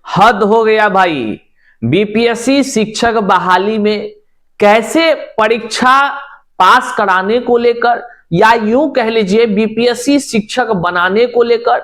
हद हो गया भाई। बीपीएससी शिक्षक बहाली में कैसे परीक्षा पास कराने को लेकर या यूं कह लीजिए बीपीएससी शिक्षक बनाने को लेकर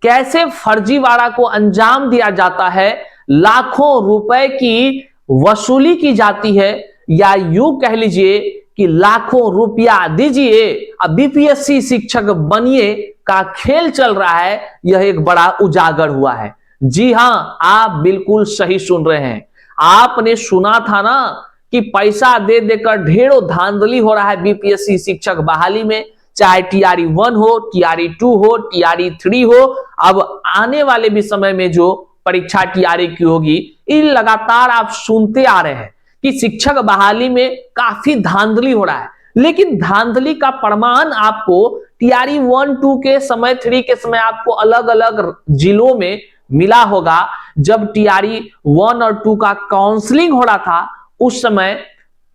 कैसे फर्जीवाड़ा को अंजाम दिया जाता है, लाखों रुपए की वसूली की जाती है, या यूं कह लीजिए कि लाखों रुपया दीजिए अब बीपीएससी शिक्षक बनिए का खेल चल रहा है, यह एक बड़ा उजागर हुआ है। जी हां, आप बिल्कुल सही सुन रहे हैं। आपने सुना था ना कि पैसा दे देकर ढेरों धांधली हो रहा है बीपीएससी शिक्षक बहाली में, चाहे टीआरई 1 हो, टीआरई 2 हो, टीआरई 3 हो, अब आने वाले भी समय में जो परीक्षा टीआरई की होगी, इन लगातार आप सुनते आ रहे हैं कि शिक्षक बहाली में काफी धांधली हो रहा है। लेकिन धांधली का प्रमाण आपको टीआरई 1, 2 के समय, 3 के समय आपको अलग अलग जिलों में मिला होगा। जब टीआरई 1 और 2 का काउंसलिंग हो रहा था उस समय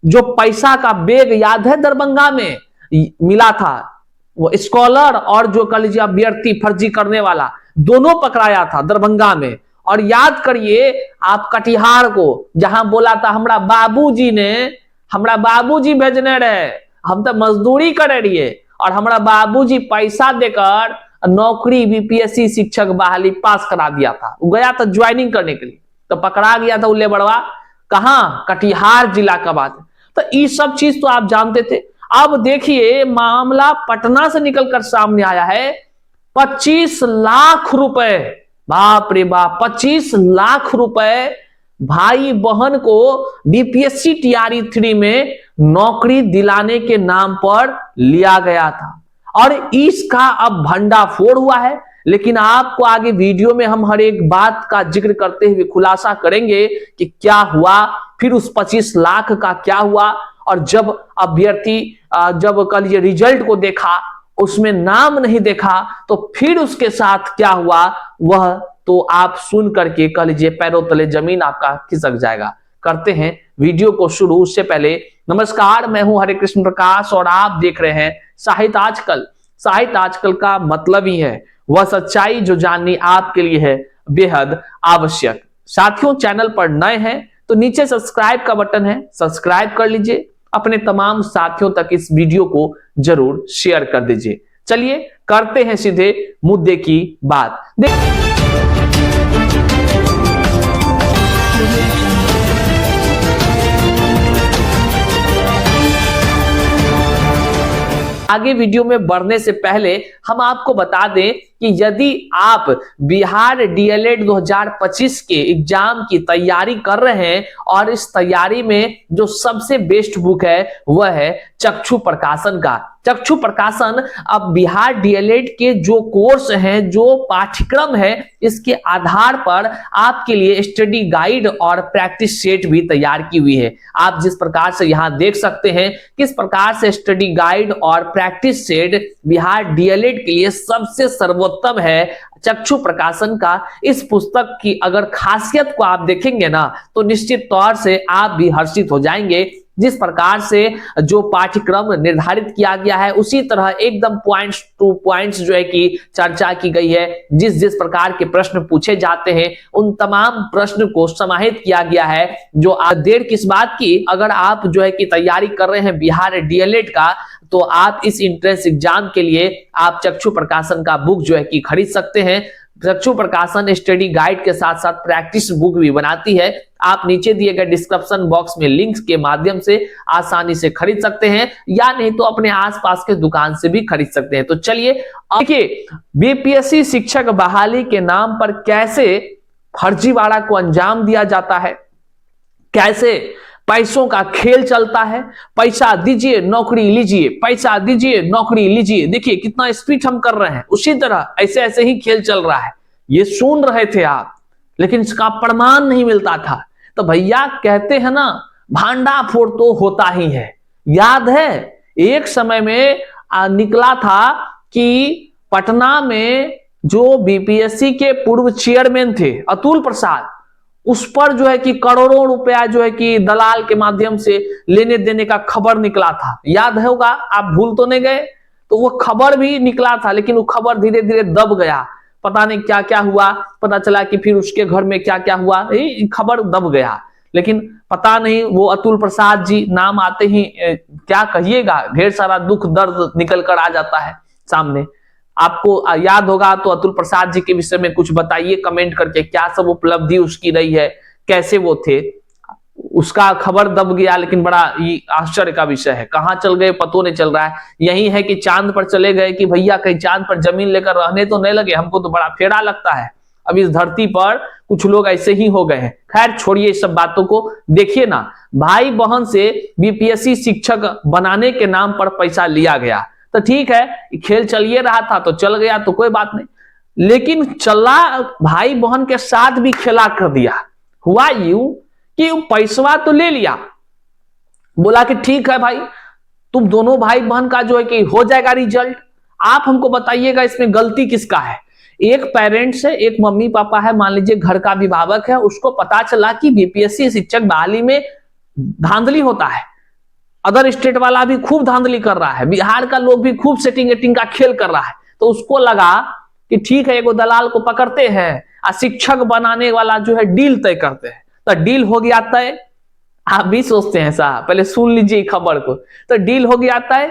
जो पैसा का बैग याद है दरभंगा में मिला था, वो स्कॉलर और जो कह लीजिए अभ्यर्थी फर्जी करने वाला दोनों पकड़ाया था दरभंगा में। और याद करिए आप कटिहार को, जहां बोला था हमरा बाबूजी भेजने रहे, हम तो मजदूरी करे रहिए और हमरा बाबूजी पैसा देकर नौकरी बीपीएससी शिक्षक बहाली पास करा दिया था। वो गया था ज्वाइनिंग करने के लिए तो पकड़ा गया था उल्ले बड़वा, कहां, कटिहार जिला का बात है। तो ये सब चीज तो आप जानते थे। अब देखिए मामला पटना से निकलकर सामने आया है। 25 लाख रुपए, बाप रे बाप, 25 लाख रुपए भाई बहन को बीपीएससी टीआरई 3 में नौकरी दिलाने के नाम पर लिया गया था और इसका अब भंडाफोड़ हुआ है। लेकिन आपको आगे वीडियो में हम हर एक बात का जिक्र करते हुए खुलासा करेंगे कि क्या हुआ, फिर उस 25 लाख का क्या हुआ, और जब अभ्यर्थी जब कल ये रिजल्ट को देखा उसमें नाम नहीं देखा तो फिर उसके साथ क्या हुआ, वह तो आप सुन करके कह लीजिए पैरों तले जमीन आपका खिसक जाएगा। करते हैं वीडियो को शुरू। उससे पहले नमस्कार, मैं हूं हरे कृष्ण प्रकाश और आप देख रहे हैं साहित्य आजकल। साहित्य आजकल का मतलब ही है वह सच्चाई जो जाननी आपके लिए है बेहद आवश्यक। साथियों, चैनल पर नए हैं तो नीचे सब्सक्राइब का बटन है, सब्सक्राइब कर लीजिए, अपने तमाम साथियों तक इस वीडियो को जरूर शेयर कर दीजिए। चलिए करते हैं सीधे मुद्दे की बात। आगे वीडियो में बढ़ने से पहले हम आपको बता दें कि यदि आप बिहार डीएलएड 2025 के एग्जाम की तैयारी कर रहे हैं और इस तैयारी में जो सबसे बेस्ट बुक है वह है चक्षु प्रकाशन का। चक्षु प्रकाशन अब बिहार डीएलएड के जो कोर्स हैं, जो पाठ्यक्रम है, इसके आधार पर आपके लिए स्टडी गाइड और प्रैक्टिस सेट भी तैयार की हुई है। आप जिस प्रकार से यहां देख सकते हैं किस प्रकार से स्टडी गाइड और प्रैक्टिस सेट बिहार डीएलएड के लिए सबसे सर्वोत्तम है चक्षु प्रकाशन का। इस पुस्तक की अगर खासियत को आप देखेंगे ना तो निश्चित तौर से आप भी हर्षित हो जाएंगे। जिस प्रकार से जो पाठ्यक्रम निर्धारित किया गया है उसी तरह एकदम पॉइंट्स टू पॉइंट्स जो है कि चर्चा की गई है। जिस जिस प्रकार के प्रश्न पूछे जाते हैं उन तमाम प्रश्न को समाहित किया गया है। जो देर किस बात की, अगर आप जो है कि तैयारी कर रहे हैं बिहार डीएलएड का तो आप इस एंट्रेंस एग्जाम के लिए आप चक्षु प्रकाशन का बुक जो है कि खरीद सकते हैं। चक्षु प्रकाशन स्टडी गाइड के साथ साथ प्रैक्टिस बुक भी बनाती है। आप नीचे दिए गए डिस्क्रिप्शन बॉक्स में लिंक्स के माध्यम से आसानी से खरीद सकते हैं या नहीं तो अपने आसपास के दुकान से भी खरीद सकते हैं। तो चलिए देखिए बीपीएससी शिक्षक बहाली के नाम पर कैसे फर्जीवाड़ा को अंजाम दिया जाता है, कैसे पैसों का खेल चलता है। पैसा दीजिए नौकरी लीजिए, पैसा दीजिए नौकरी लीजिए। देखिए कितना स्पीड हम कर रहे हैं, उसी तरह ऐसे ऐसे ही खेल चल रहा है। ये सुन रहे थे आप, लेकिन इसका प्रमाण नहीं मिलता था। तो भैया कहते हैं ना भांडाफोड़ तो होता ही है। याद है एक समय में निकला था कि पटना में जो बीपीएससी के पूर्व चेयरमैन थे अतुल प्रसाद, उस पर जो है कि करोड़ों रुपया जो है कि दलाल के माध्यम से लेने देने का खबर निकला था। याद होगा, आप भूल तो नहीं गए। तो वो खबर भी निकला था लेकिन वो खबर धीरे धीरे दब गया। पता नहीं क्या क्या हुआ, पता चला कि फिर उसके घर में क्या क्या हुआ, खबर दब गया। लेकिन पता नहीं वो अतुल प्रसाद जी नाम आते ही क्या कहिएगा, ढेर सारा दुख दर्द निकल कर आ जाता है सामने। आपको याद होगा तो अतुल प्रसाद जी के विषय में कुछ बताइए कमेंट करके, क्या सब उपलब्धि उसकी रही है, कैसे वो थे। उसका खबर दब गया, लेकिन बड़ा ये आश्चर्य का विषय है, कहां चल गए पतो नहीं चल रहा है। यही है कि चांद पर चले गए कि भैया कहीं चांद पर जमीन लेकर रहने तो नहीं लगे, हमको तो बड़ा फेरा लगता है। अब इस धरती पर कुछ लोग ऐसे ही हो गए हैं। खैर छोड़िए इस सब बातों को, देखिए ना, भाई बहन से बीपीएससी शिक्षक बनाने के नाम पर पैसा लिया गया, तो ठीक है, खेल चलिए रहा था तो चल गया तो कोई बात नहीं, लेकिन चला भाई बहन के साथ भी खेला कर दिया। हुआ यूं कि पैसा तो ले लिया, बोला कि ठीक है भाई तुम दोनों भाई बहन का जो है कि हो जाएगा रिजल्ट, आप हमको बताइएगा इसमें गलती किसका है। एक पेरेंट्स है, एक मम्मी पापा है, मान लीजिए घर का अभिभावक है, उसको पता चला कि बीपीएससी शिक्षक बहाली में धांधली होता है, अदर स्टेट वाला भी खूब धांधली कर रहा है, बिहार का लोग भी खूब सेटिंग एटिंग का खेल कर रहा है, तो उसको लगा कि ठीक है एगो दलाल को पकड़ते हैं और शिक्षक बनाने वाला जो है डील तय करते हैं। तो डील हो गया तय, आप भी सोचते हैं साहब, पहले सुन लीजिए खबर को। तो डील हो गया तय,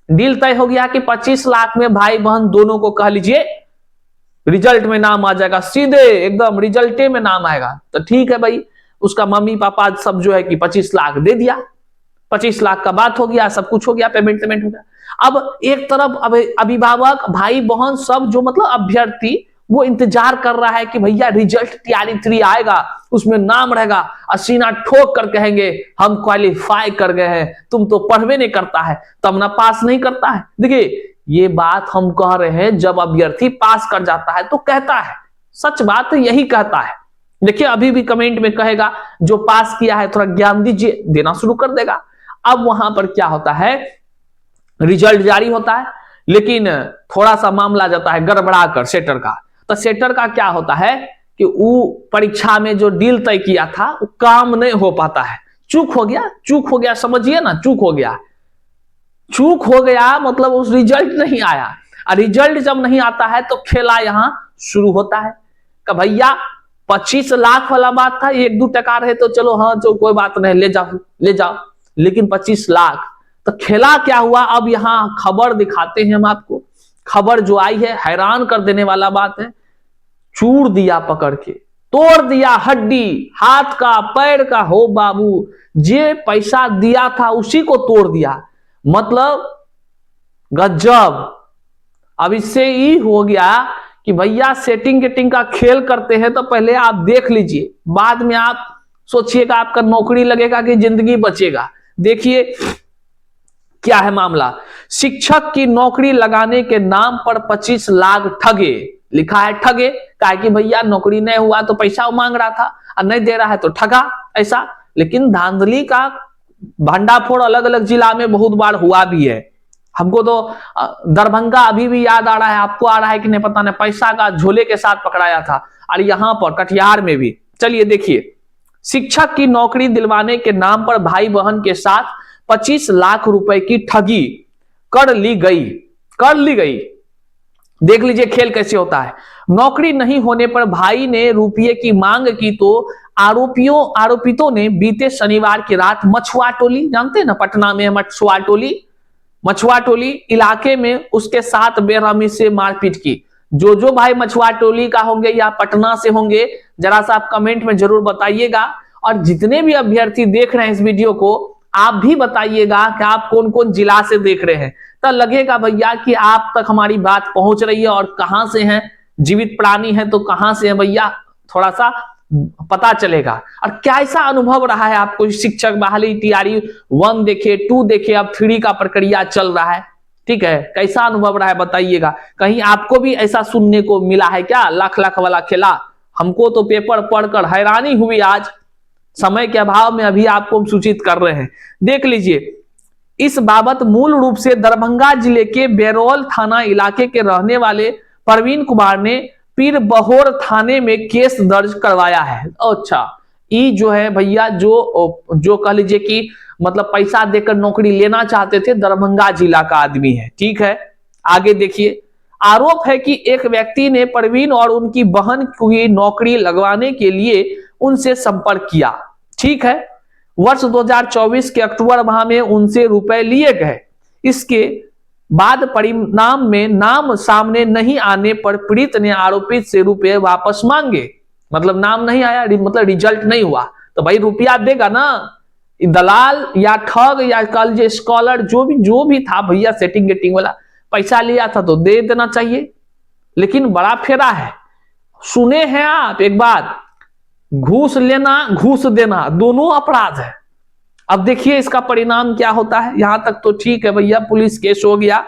डील तय हो गया कि 25 लाख में भाई बहन दोनों को कह लीजिए रिजल्ट में नाम आ जाएगा, सीधे एकदम रिजल्टे में नाम आएगा। तो ठीक है भाई, उसका मम्मी पापा सब जो है कि 25 लाख दे दिया, 25 लाख का बात हो गया, सब कुछ हो गया, पेमेंट हो गया। अब एक तरफ अभिभावक भाई बहन सब जो मतलब अभ्यर्थी वो इंतजार कर रहा है कि भैया रिजल्ट तैयारी 3 आएगा, उसमें नाम रहेगा, असीना ठोक कर कहेंगे हम क्वालिफाई कर गए हैं, तुम तो पढ़वे नहीं करता है तब ना पास नहीं करता है। देखिए ये बात हम कह रहे हैं, जब अभ्यर्थी पास कर जाता है तो कहता है, सच बात यही कहता है। देखिए अभी भी कमेंट में कहेगा जो पास किया है थोड़ा ज्ञान दीजिए, देना शुरू कर देगा। अब वहां पर क्या होता है, रिजल्ट जारी होता है, लेकिन थोड़ा सा मामला जाता है गड़बड़ा कर सेटर का। तो सेटर का क्या होता है कि वो परीक्षा में जो डील तय किया था वो काम नहीं हो पाता है, चूक हो गया, चूक हो गया, समझिए ना, चूक हो गया, चूक हो गया मतलब उस रिजल्ट नहीं आया। और रिजल्ट जब नहीं आता है तो खेला यहां शुरू होता है कि भैया 25 लाख वाला बात था, 1-2 टका रहे तो चलो हाँ जो कोई बात नहीं, ले जाओ ले जाओ, लेकिन 25 लाख। तो खेला क्या हुआ, अब यहां खबर दिखाते हैं हम आपको। खबर जो आई है हैरान कर देने वाला बात है, चूर दिया पकड़ के, तोड़ दिया हड्डी हाथ का पैर का, हो बाबू जे पैसा दिया था उसी को तोड़ दिया, मतलब गजब। अब इससे ही हो गया कि भैया सेटिंग गेटिंग का खेल करते हैं तो पहले आप देख लीजिए, बाद में आप सोचिएगा आपका नौकरी लगेगा कि जिंदगी बचेगा। देखिए क्या है मामला, शिक्षक की नौकरी लगाने के नाम पर 25 लाख ठगे, लिखा है ठगे, कहा कि भैया नौकरी नहीं हुआ तो पैसा मांग रहा था और नहीं दे रहा है तो ठगा ऐसा। लेकिन धांधली का भंडाफोड़ अलग अलग जिला में बहुत बार हुआ भी है, हमको तो दरभंगा अभी भी याद आ रहा है, आपको आ रहा है कि नहीं पता नहीं, पैसा का झोले के साथ पकड़ाया था, और यहां पर कटिहार में भी। चलिए देखिए, शिक्षक की नौकरी दिलवाने के नाम पर भाई बहन के साथ 25 लाख रुपए की ठगी कर ली गई। देख लीजिए खेल कैसे होता है। नौकरी नहीं होने पर भाई ने रुपये की मांग की तो आरोपितों ने बीते शनिवार की रात मछुआ टोली, जानते हैं ना पटना में मछुआ टोली इलाके में उसके साथ बेरहमी से मारपीट की। जो भाई मछुआ टोली का होंगे या पटना से होंगे, जरा सा आप कमेंट में जरूर बताइएगा। और जितने भी अभ्यर्थी देख रहे हैं इस वीडियो को, आप भी बताइएगा कि आप कौन कौन जिला से देख रहे हैं, तो लगेगा भैया कि आप तक हमारी बात पहुंच रही है, और कहां से हैं, जीवित प्राणी है तो कहां से है भैया, थोड़ा सा पता चलेगा। और कैसा अनुभव रहा है आपको, शिक्षक बहाली तैयारी 1 देखे, 2 देखे, अब 3 का प्रक्रिया चल रहा है, ठीक है, कैसा अनुभव रहा है बताइएगा। कहीं आपको भी ऐसा सुनने को मिला है क्या, लाख लाख वाला खेला? हमको तो पेपर पढ़कर हैरानी हुई आज, समय के अभाव में अभी आपको हम सूचित कर रहे हैं। देख लीजिए, इस बाबत मूल रूप से दरभंगा जिले के बेरौल थाना इलाके के रहने वाले प्रवीण कुमार ने पीर बहोर थाने में केस दर्ज करवाया है। अच्छा, ये जो है भैया जो कह लीजिए कि मतलब पैसा देकर नौकरी लेना चाहते थे, दरभंगा जिला का आदमी है, ठीक है। आगे देखिए, आरोप है कि एक व्यक्ति ने परवीन और उनकी बहन की नौकरी लगवाने के लिए उनसे संपर्क किया। ठीक है, वर्ष 2024 के अक्टूबर माह में उनसे रुपए लिए गए। इसके बाद परिणाम में नाम सामने नहीं आने पर पीड़ित ने आरोपित से रुपए वापस मांगे। मतलब नाम नहीं आया, मतलब रिजल्ट नहीं हुआ, तो भाई रुपया देगा ना। दलाल या ठग या कल जो स्कॉलर जो भी था भैया, सेटिंग गेटिंग वाला पैसा लिया था तो दे देना चाहिए। लेकिन बड़ा फेरा है। सुने हैं आप एक बात, घूस लेना घूस देना दोनों अपराध है। अब देखिए इसका परिणाम क्या होता है। यहां तक तो ठीक है भैया, पुलिस केस हो गया।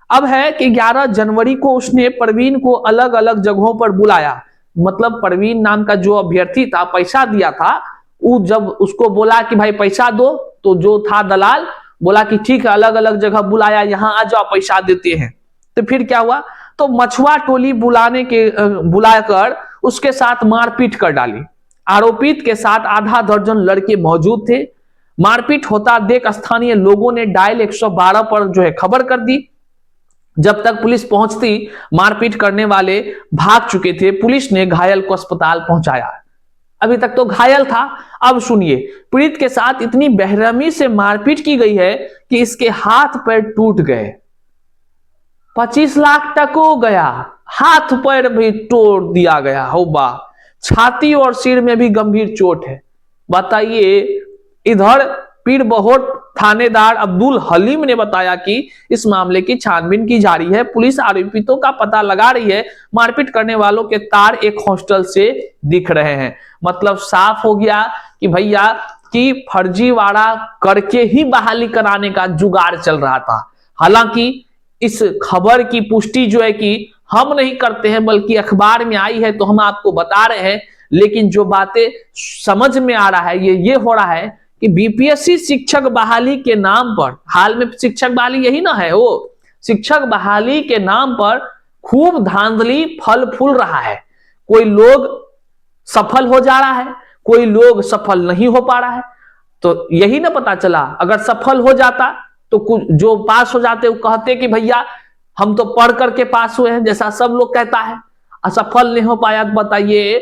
अब है कि 11 जनवरी को उसने परवीन को अलग अलग जगहों पर बुलाया। मतलब परवीन नाम का जो अभ्यर्थी था, पैसा दिया था, वो जब उसको बोला कि भाई पैसा दो, तो जो था दलाल बोला कि ठीक है, अलग अलग जगह बुलाया, यहां आ जाओ पैसा देते हैं। तो फिर क्या हुआ, तो मछुआ टोली बुलाकर उसके साथ मारपीट कर डाली। आरोपित के साथ आधा दर्जन लड़के मौजूद थे। मारपीट होता देख स्थानीय लोगों ने डायल 112 पर जो है खबर कर दी। जब तक पुलिस पहुंचती, मारपीट करने वाले भाग चुके थे। पुलिस ने घायल को अस्पताल पहुंचाया। अभी तक तो घायल था। अब सुनिए, पीड़ित के साथ इतनी बेरहमी से मारपीट की गई है कि इसके हाथ पैर टूट गए। 25 लाख तक हो गया, हाथ पैर भी तोड़ दिया गया हो बा। छाती और सिर में भी गंभीर चोट है। बताइए, इधर पीर बहोर थानेदार अब्दुल हलीम ने बताया कि इस मामले की छानबीन की जा रही है। पुलिस आरोपितों का पता लगा रही है। मारपीट करने वालों के तार एक हॉस्टल से दिख रहे हैं। मतलब साफ हो गया कि भैया कि फर्जीवाड़ा करके ही बहाली कराने का जुगाड़ चल रहा था। हालांकि इस खबर की पुष्टि जो है कि हम नहीं करते हैं, बल्कि अखबार में आई है तो हम आपको बता रहे हैं। लेकिन जो बातें समझ में आ रहा है ये हो रहा है कि बीपीएससी शिक्षक बहाली के नाम पर, हाल में शिक्षक बहाली यही ना है, वो शिक्षक बहाली के नाम पर खूब धांधली फल फूल रहा है। कोई लोग सफल हो जा रहा है, कोई लोग सफल नहीं हो पा रहा है। तो यही ना पता चला, अगर सफल हो जाता तो कुछ जो पास हो जाते वो कहते कि भैया हम तो पढ़ करके पास हुए हैं, जैसा सब लोग कहता है। असफल नहीं हो पाया तो बताइए,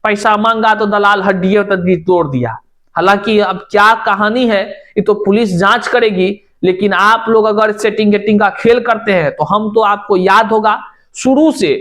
पैसा मांगा तो दलाल हड्डियों तक तोड़ दिया। हालांकि अब क्या कहानी है ये तो पुलिस जांच करेगी। लेकिन आप लोग अगर सेटिंग गेटिंग का खेल करते हैं तो हम तो आपको याद होगा शुरू से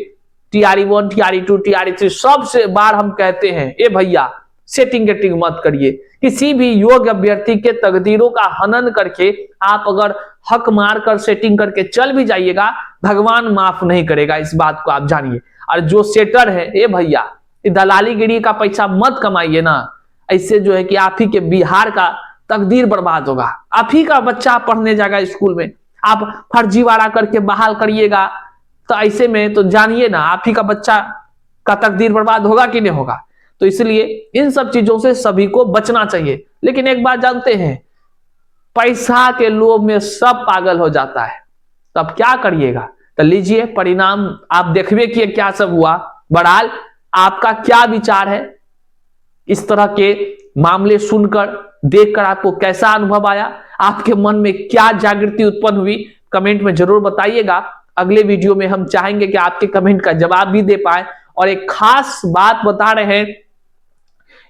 टीआरई 1, टीआरई 2, टीआरई 3 सबसे बार हम कहते हैं ए भैया सेटिंग गेटिंग मत करिए। किसी भी योग्य अभ्यर्थी के तकदीरों का हनन करके आप अगर हक मार कर सेटिंग करके चल भी जाइएगा, भगवान माफ नहीं करेगा, इस बात को आप जानिए। और जो सेटर है ए भैया, दलाली गिरी का पैसा मत कमाइए ना, ऐसे जो है कि आप ही के बिहार का तकदीर बर्बाद होगा। आप ही का बच्चा पढ़ने जाएगा स्कूल में, आप फर्जीवाड़ा करके बहाल करिएगा, तो ऐसे में तो जानिए ना आप ही का बच्चा का तकदीर बर्बाद होगा कि नहीं होगा। तो इसलिए इन सब चीजों से सभी को बचना चाहिए। लेकिन एक बात जानते हैं, पैसा के लोभ में सब पागल हो जाता है, तो अब क्या करिएगा। तो लीजिए परिणाम आप देखिए कि क्या सब हुआ। बहरहाल आपका क्या विचार है, इस तरह के मामले सुनकर देखकर आपको कैसा अनुभव आया, आपके मन में क्या जागृति उत्पन्न हुई, कमेंट में जरूर बताइएगा। अगले वीडियो में हम चाहेंगे कि आपके कमेंट का जवाब भी दे पाए। और एक खास बात बता रहे हैं,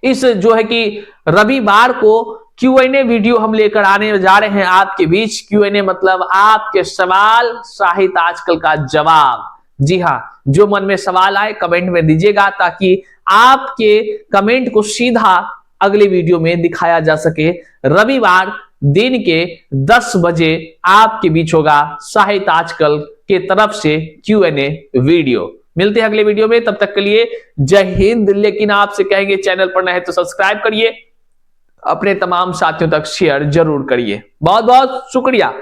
इस जो है कि रविवार को Q&A वीडियो हम लेकर आने जा रहे हैं आपके बीच। Q&A मतलब आपके सवाल, साहित्य आजकल का जवाब। जी हाँ, जो मन में सवाल आए कमेंट में दीजिएगा, ताकि आपके कमेंट को सीधा अगले वीडियो में दिखाया जा सके। रविवार दिन के 10 बजे आपके बीच होगा साहित्य आजकल के तरफ से Q&A वीडियो। मिलते हैं अगले वीडियो में, तब तक के लिए जय हिंद। लेकिन आपसे कहेंगे चैनल पर नए हैं तो सब्सक्राइब करिए, अपने तमाम साथियों तक शेयर जरूर करिए। बहुत बहुत शुक्रिया।